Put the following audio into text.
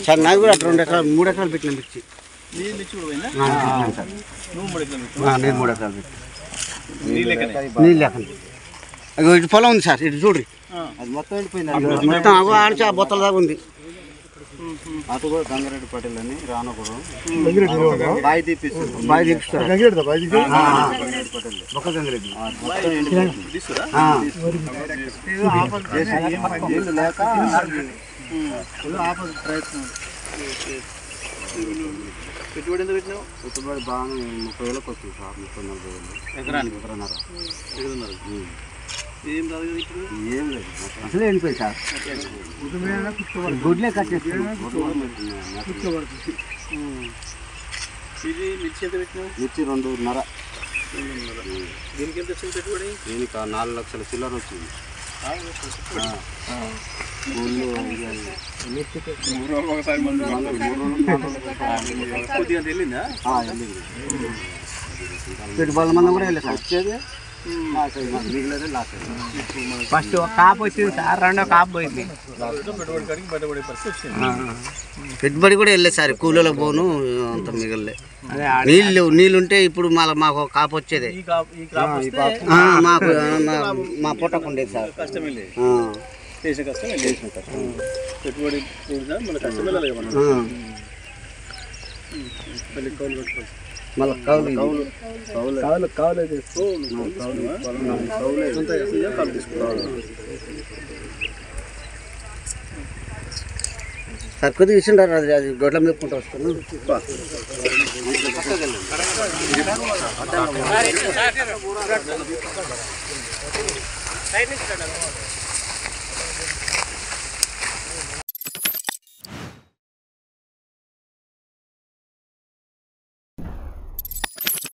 Sir నాకు కూడా 2 ఎకరాలు 3 ఎకరాలు పెట్టిన మిర్చి. నేను 3 ఎకరాలు పెట్టి నీళ్ళు లేకండి. ఇటు పొలం ఉంది సార్, ఇటు చూడ్రి అది మొత్తం వెళ్ళిపోయింది. మొత్తం ఆడిచి ఆ బొత్తల దాకా ఉంది. అటు కూడా గంగారెడ్డి పటేల్ అని రానపురం బాయి తీపిస్తారు. లేక ఆపద ప్రయత్నం. పెట్టుబడి ఎంత పెట్టినావు? పెట్టుబడి బాగా 30,000 వస్తుంది సార్. 30-40,000 ఎకరానికి. ఏం రాదు కదా ఇప్పుడు. ఏం లేదు అసలే వెళ్ళిపోయి సార్, గుడ్లే కట్టేస్తాను. ఇది మిర్చి ఎంత పెట్టినావు? మిర్చి 2.5. దీనికి ఎంత వచ్చింది పెట్టుబడి? దీనికి 4 లక్షల చిల్లర వచ్చింది. కొద్దిగా వెళ్ళిందా? పెట్టుబడుల మందం కూడా వెళ్ళలేదు సార్. వచ్చేది మిగిలేదు లాస్. ఫస్ట్ ఒక కాపు వచ్చింది సార్, 2వ కాపు పోయింది. పెట్టుబడి కాడికి బయటపడే పరిస్థితి వచ్చింది. పెట్టుబడి కూడా వెళ్ళలేదు సార్, కూలీలకు పోను అంత మిగలలే. నీళ్ళు ఉంటే ఇప్పుడు మాకు ఒక కాపు వచ్చేది. మాకు మా పొట్టకు ఉండేది సార్. కష్టమే లేదు, చేసే కష్టం పెట్టుబడి మన కష్టం వెళ్ళాలి. మళ్ళీ కౌలు పెట్టుకోవచ్చు. మళ్ళీ కావులే తీసుకో. సార్ కొద్దిగా ఇచ్చిండారు, అది గొడ్ల మేపుకుంటూ వస్తాను.